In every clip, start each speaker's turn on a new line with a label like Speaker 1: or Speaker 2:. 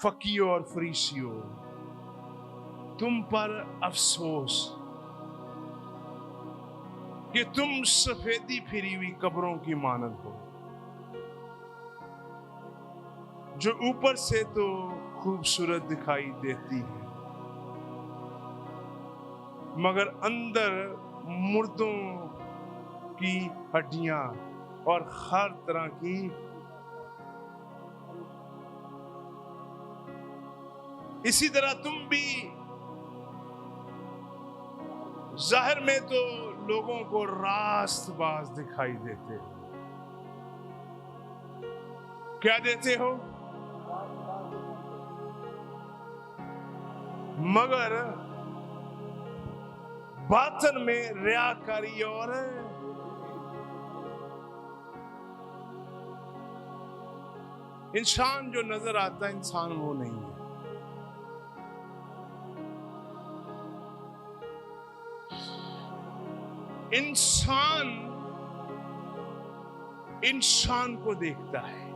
Speaker 1: फकीयों और फरीसियों, तुम पर अफसोस कि तुम सफेदी फिरी हुई कब्रों की मानद हो, जो ऊपर से तो खूबसूरत दिखाई देती है मगर अंदर मुर्दों की हड्डियां और हर तरह की इसी तरह तुम भी जाहिर में तो लोगों को रास्तबाज दिखाई देते हो। क्या देते हो? मगर बातन में रियाकारी और इंसान जो नजर आता है इंसान वो नहीं है। इंसान इंसान को देखता है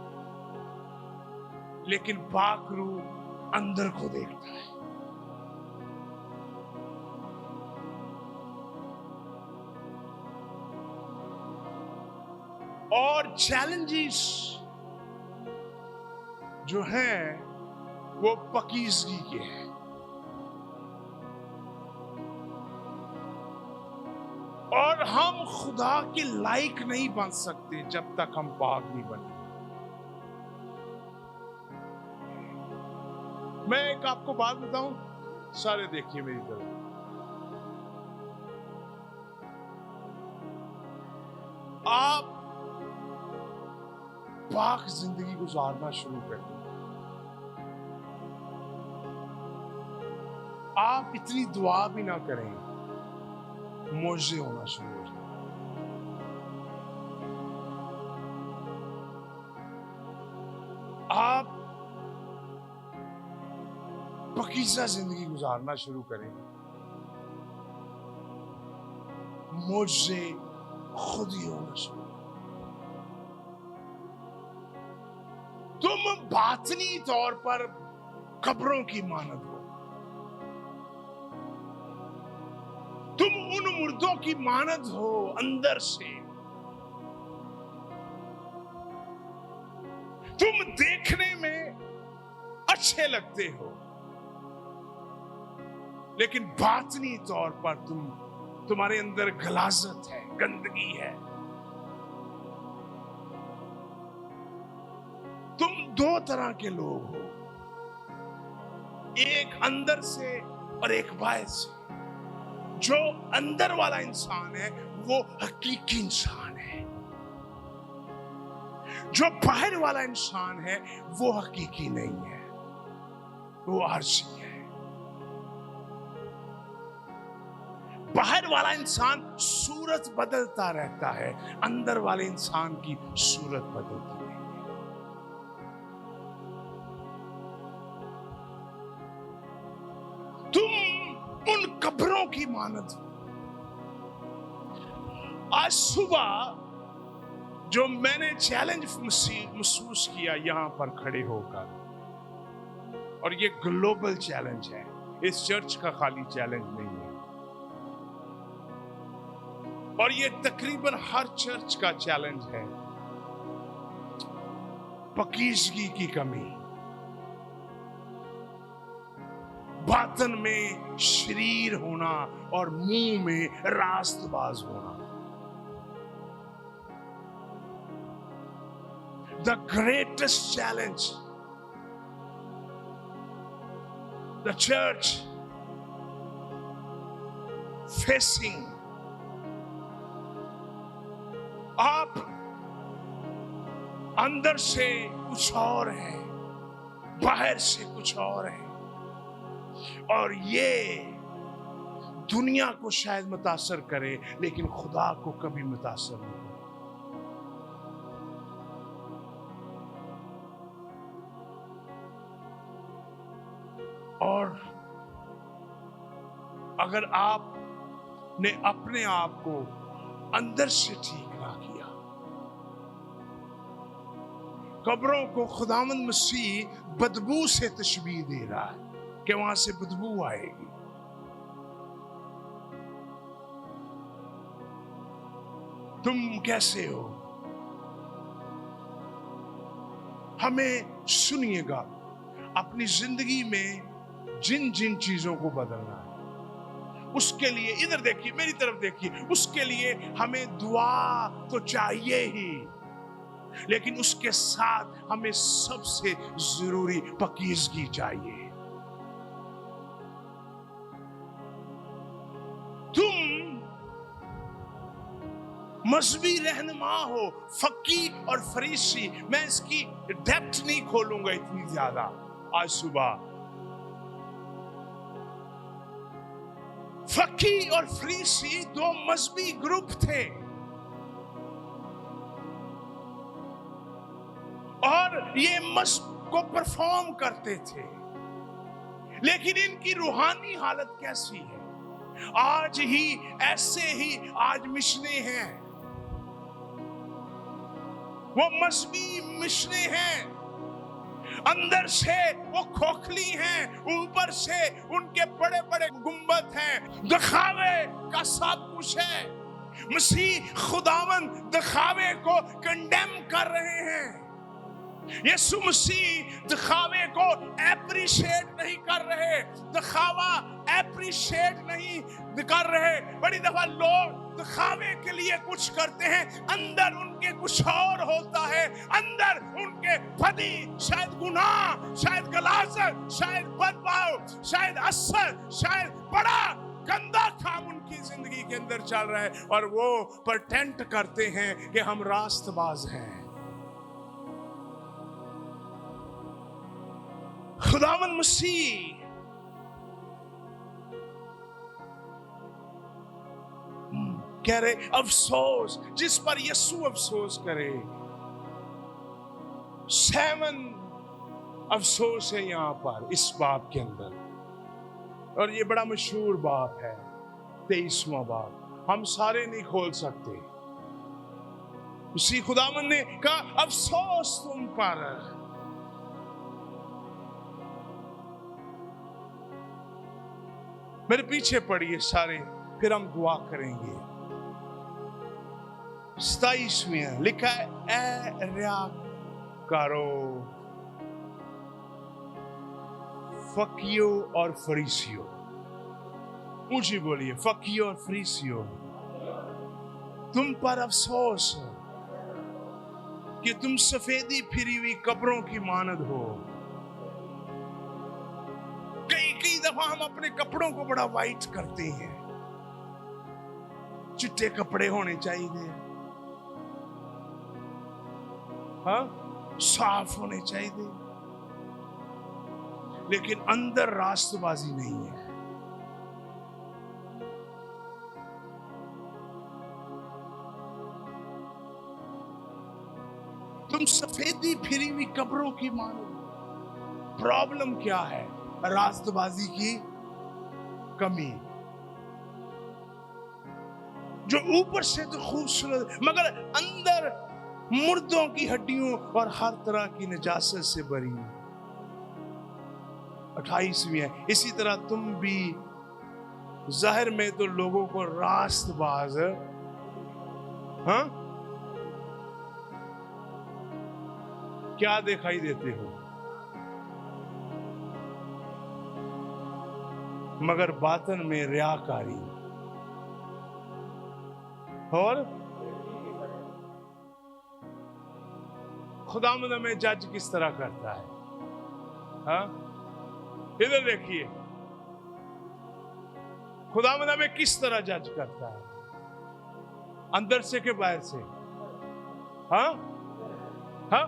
Speaker 1: लेकिन पाकरू अंदर को देखता है। और चैलेंजेस जो हैं वो पकीजगी के हैं। और हम खुदा के लायक नहीं बन सकते जब तक हम पाक नहीं बने। मैं एक आपको बात बताऊं, सारे देखिए मेरी तरफ। आप पाक जिंदगी गुजारना शुरू कर दें, आप इतनी दुआ भी ना करें, मोजे होना शुरू हो जाए। आप पकीज़ा जिंदगी गुजारना शुरू करें, मोजे खुद ही होना शुरू। तुम बातनी तौर पर कब्रों की मानद हो, तुम उन मुर्दों की मानद हो अंदर से। तुम देखने में अच्छे लगते हो लेकिन बातनी तौर पर तुम्हारे अंदर गलाजत है, गंदगी है। तुम दो तरह के लोग हो, एक अंदर से और एक बाहर से। जो अंदर वाला इंसान है वो हकीकी इंसान है, जो बाहर वाला इंसान है वो हकीकी नहीं है, वो आरसी है। बाहर वाला इंसान सूरत बदलता रहता है, अंदर वाले इंसान की सूरत बदलती नहीं है। तुम उन कब्रों की मानद हो। आज सुबह जो मैंने चैलेंज महसूस किया यहां पर खड़े होकर, और ये ग्लोबल चैलेंज है, इस चर्च का खाली चैलेंज नहीं है, और ये तकरीबन हर चर्च का चैलेंज है। पकीजगी की कमी, बातन में शरीर होना और मुंह में रास्तबाज होना। The greatest challenge the church facing, आप अंदर से कुछ और है, बाहर से कुछ और है, और ये दुनिया को शायद मुतासर करे लेकिन खुदा को कभी मुतासर नहीं करे। और अगर आपने अपने आप को अंदर से ठीक ना किया, कब्रों को खुदावंद मसीह बदबू से तशबीह दे रहा है कि वहां से बदबू आएगी। तुम कैसे हो? हमें सुनिएगा, अपनी जिंदगी में जिन जिन चीजों को बदलना है उसके लिए, इधर देखिए, मेरी तरफ देखिए, उसके लिए हमें दुआ तो चाहिए ही, लेकिन उसके साथ हमें सबसे जरूरी पाकीज़गी चाहिए। तुम मजहबी रहनुमा हो, फकी और फरीसी, मैं इसकी डेप्थ नहीं खोलूंगा इतनी ज्यादा आज सुबह। फकी और फरीसी दो मजहबी ग्रुप थे और ये मजहब को परफॉर्म करते थे, लेकिन इनकी रूहानी हालत कैसी है? आज ही ऐसे ही आज मिशने हैं, वो मजहबी मिशने हैं, अंदर से वो खोखली हैं, ऊपर से उनके बड़े बड़े गुंबद हैं, दिखावे का सब कुछ है। मसीह खुदावन दिखावे को कंडेम कर रहे हैं। यीशु मसीह दिखावे को एप्रिशिएट नहीं कर रहे, दिखावा एप्रिशिएट नहीं कर रहे। बड़ी दफा लोग दिखावे के लिए कुछ करते हैं, अंदर उनके कुछ और होता है, अंदर उनके बदी, शायद गुनाह, शायद गलाजत, शायद बदभाव, शायद असर, शायद बड़ा गंदा काम उनकी जिंदगी के अंदर चल रहा है, और वो प्रटेंड करते हैं कि हम रास्तबाज हैं। खुदावंद मसीह कह रहे, अफसोस जिस पर यीशु अफसोस करे। 7 अफसोस है यहां पर इस बाप के अंदर, और ये बड़ा मशहूर बाप है, 23वां बाप, हम सारे नहीं खोल सकते। उसी खुदावंद ने कहा, अफसोस तुम पर। मेरे पीछे पढ़िए सारे, फिर हम दुआ करेंगे। 27वें लिखा है, ए रियाकारो, फकियो और फरीसियो। ऊंची बोलिए, फकियो और फरीसियो, तुम पर अफसोस कि तुम सफेदी फिरी हुई कब्रों की मानद हो। कई दफा हम अपने कपड़ों को बड़ा वाइट करते हैं, चिट्टे कपड़े होने चाहिए, हाँ, साफ होने चाहिए, लेकिन अंदर रास्तबाजी नहीं है। तुम सफेदी फिरी हुई कब्रों की मानो। प्रॉब्लम क्या है? रास्तबाजी की कमी। जो ऊपर से तो खूबसूरत, मगर अंदर मुर्दों की हड्डियों और हर तरह की नजासत से भरी। 28वीं है, इसी तरह तुम भी जाहिर में तो लोगों को रास्तबाज, हाँ, क्या दिखाई देते हो, मगर बातन में रियाकारी। और खुदावंद हमें जज किस तरह करता है, हाँ, इधर देखिए, खुदावंद हमें किस तरह जज करता है, अंदर से के बाहर से, हाँ, हाँ,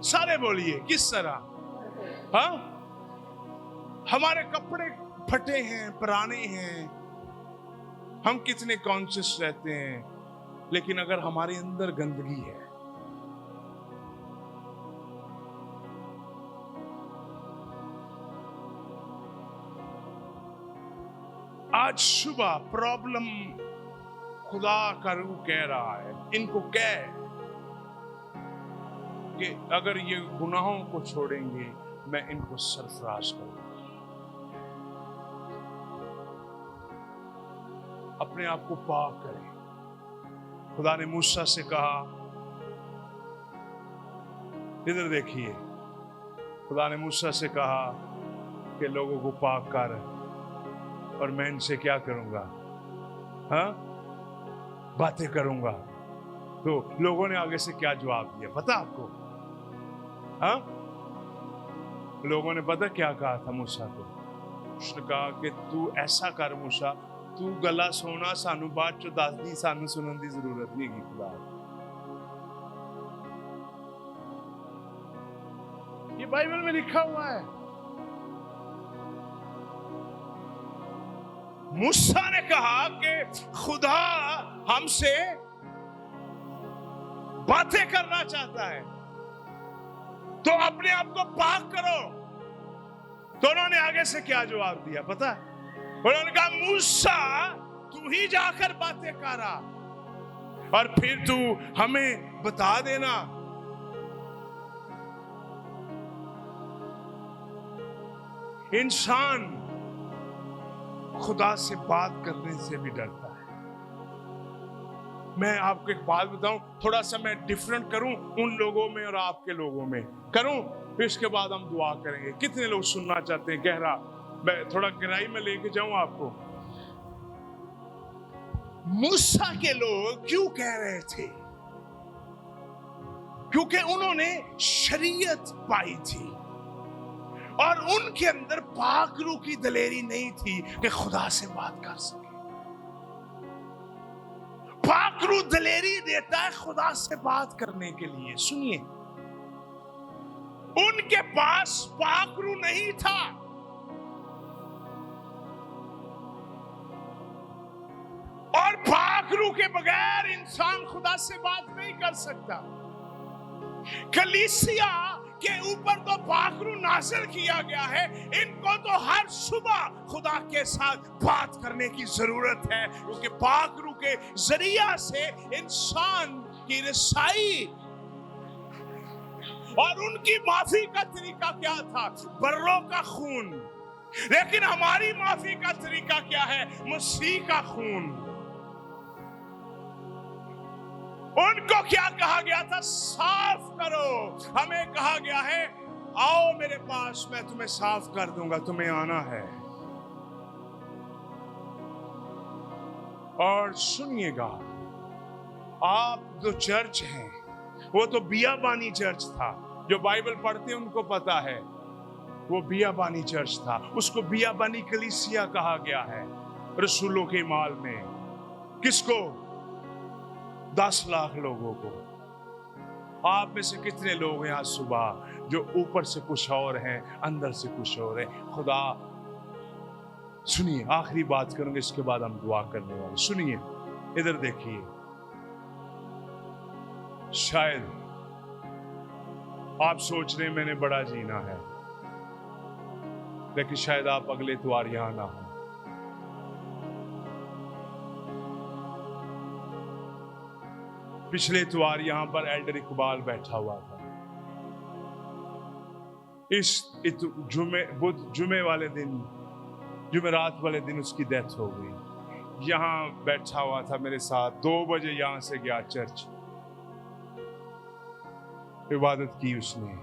Speaker 1: सारे बोलिए किस तरह, हाँ। हमारे कपड़े फटे हैं, पुराने हैं, हम कितने कॉन्शियस रहते हैं, लेकिन अगर हमारे अंदर गंदगी है, आज सुबह प्रॉब्लम खुदा का रूह कह रहा है, इनको कह کہ اگر یہ گناہوں کو چھوڑیں گے میں ان کو سرفراز کروں گا. اپنے آپ کو پاک کریں. خدا نے موسیٰ سے کہا، ادھر دیکھیے، خدا نے موسیٰ سے کہا کہ لوگوں کو پاک کر، اور میں ان سے کیا کروں گا؟ ہاں، باتیں کروں گا. تو لوگوں نے آگے سے کیا جواب دیا پتا آپ کو؟ ہاں، لوگوں نے پتا کیا کہا تھا موسیٰ کو؟ اس نے کہا کہ تو ایسا کر موسیٰ، تو گلا سونا سانو بات چو دس دی، سانو سنن دی ضرورت نہیں کی. خدا یہ بائبل میں لکھا ہوا ہے. موسیٰ نے کہا کہ خدا ہم سے باتیں کرنا چاہتا ہے تو اپنے آپ کو پاک کرو. تو انہوں نے آگے سے کیا جواب دیا پتا؟ انہوں نے کہا موسیٰ تو ہی جا کر باتیں کرا اور پھر تو ہمیں بتا دینا. انسان خدا سے بات کرنے سے بھی ڈرتا ہے. میں آپ کو ایک بات بتاؤں، تھوڑا سا میں ڈیفرنٹ کروں ان لوگوں میں اور آپ کے لوگوں میں کروں، پھر اس کے بعد ہم دعا کریں گے. کتنے لوگ سننا چاہتے ہیں گہرا؟ میں تھوڑا گہرائی میں لے کے جاؤں آپ کو. موسیٰ کے لوگ کیوں کہہ رہے تھے؟ کیونکہ انہوں نے شریعت پائی تھی اور ان کے اندر پاک روح کی دلیری نہیں تھی کہ خدا سے بات کر سکے. پاک روح دلیری دیتا ہے خدا سے بات کرنے کے لیے. سنیے، ان کے پاس پاک روح نہیں تھا، اور پاک روح کے بغیر انسان خدا سے بات نہیں کر سکتا. کلیسیا کے اوپر تو پاک روح نازل کیا گیا ہے، ان کو تو ہر صبح خدا کے ساتھ بات کرنے کی ضرورت ہے، کیونکہ پاک روح کے ذریعہ سے انسان کی رسائی. اور ان کی معافی کا طریقہ کیا تھا؟ بروں کا خون. لیکن ہماری معافی کا طریقہ کیا ہے؟ مسیح کا خون. ان کو کیا کہا گیا تھا؟ صاف کرو. ہمیں کہا گیا ہے آؤ میرے پاس، میں تمہیں صاف کر دوں گا، تمہیں آنا ہے. اور سنیے گا، آپ جو چرچ ہیں وہ تو بیابانی چرچ تھا. جو بائبل پڑھتے ہیں ان کو پتا ہے وہ بیابانی چرچ تھا. اس کو بیابانی کلیسیا کہا گیا ہے رسولوں کے مال میں. کس کو؟ 10 لاکھ لوگوں کو. آپ میں سے کتنے لوگ ہیں آج صبح جو اوپر سے کچھ اور ہیں اندر سے کچھ اور ہیں؟ خدا، سنیے، آخری بات کروں گے، اس کے بعد ہم دعا کرنے والے. سنیے، ادھر دیکھیے. شاید آپ سوچ رہے ہیں میں نے بڑا جینا ہے، لیکن شاید آپ اگلے اتوار یہاں نہ ہوں. پچھلے اتوار یہاں پر ایلڈر اقبال بیٹھا ہوا تھا. اس جمعے والے دن، جمعرات والے دن اس کی ڈیتھ ہو گئی. یہاں بیٹھا ہوا تھا میرے ساتھ. 2 بجے یہاں سے گیا چرچ، عبادت کی اس نے.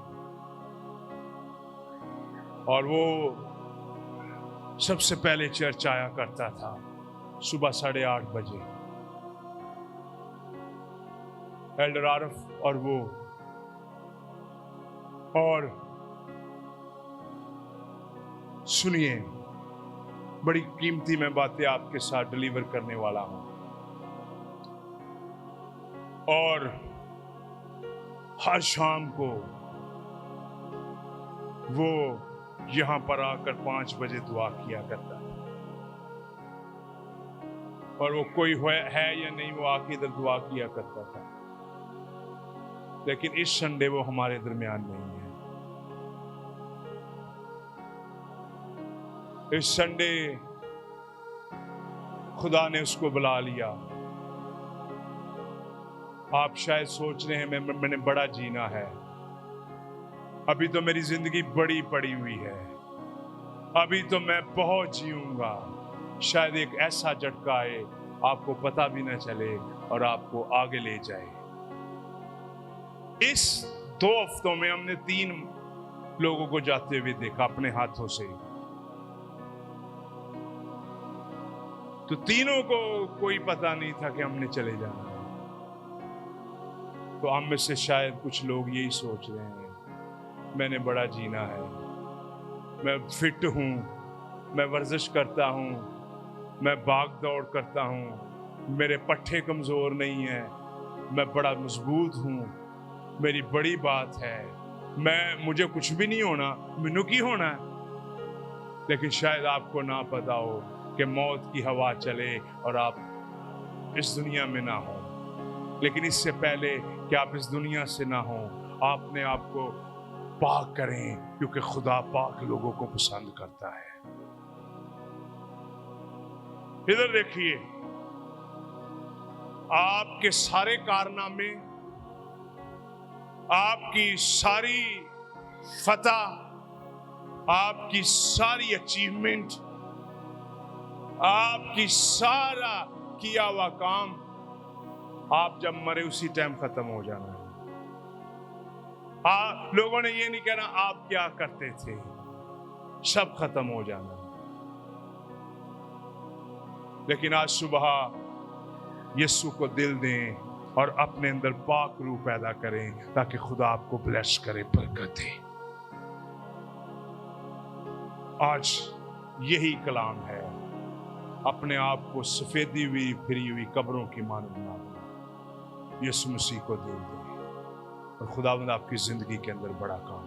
Speaker 1: اور وہ سب سے پہلے چرچ آیا کرتا تھا صبح 8:30 بجے. ایلڈر عارف اور وہ، اور سنیے، بڑی قیمتی میں باتیں آپ کے ساتھ ڈیلیور کرنے والا ہوں. اور ہر شام کو وہ یہاں پر آ کر 5 بجے دعا کیا کرتا ہے. اور وہ کوئی ہے یا نہیں، وہ آ کے ادھر دعا کیا کرتا تھا. لیکن اس سنڈے وہ ہمارے درمیان نہیں ہے. اس سنڈے خدا نے اس کو بلا لیا. آپ شاید سوچ رہے ہیں میں نے بڑا جینا ہے. अभी तो मेरी जिंदगी बड़ी पड़ी हुई है, अभी तो मैं बहुत जीऊंगा। शायद एक ऐसा झटका आए, आपको पता भी ना चले और आपको आगे ले जाए। इस 2 हफ्तों में हमने 3 लोगों को जाते हुए देखा अपने हाथों से। तो तीनों को कोई पता नहीं था कि हमने चले जाना है। तो हम में से शायद कुछ लोग यही सोच रहे हैं, मैंने बड़ा जीना है, मैं फिट हूँ, मैं वर्जिश करता हूँ, मैं भाग दौड़ करता हूँ, मेरे पट्टे कमज़ोर नहीं हैं, मैं बड़ा मजबूत हूँ, मेरी बड़ी बात है, मुझे कुछ भी नहीं होना, मैनू की होना है। लेकिन शायद आपको ना पता हो कि मौत की हवा चले और आप इस दुनिया में ना हो। लेकिन इससे पहले कि आप इस दुनिया से ना हो, आपने आपको पाक करें, क्योंकि खुदा पाक लोगों को पसंद करता है। इधर देखिए, आपके सारे कारनामे, आपकी सारी फतह, आपकी सारी अचीवमेंट, आपकी सारा किया हुआ काम, आप जब मरे उसी टाइम खत्म हो जाना है। लोगों ने ये नहीं कहना आप क्या करते थे, सब खत्म हो जाना है। लेकिन आज सुबह यीशु को दिल दें और अपने अंदर पाक रूह पैदा करें, ताकि खुदा आपको ब्लेस करे, बरकत दे। आज यही कलाम है, अपने आप को सफेदी हुई फिरी हुई कब्रों की मानव बना दो, यीशु मसीह को दिल दें और खुदावंद आपकी जिंदगी के अंदर बड़ा काम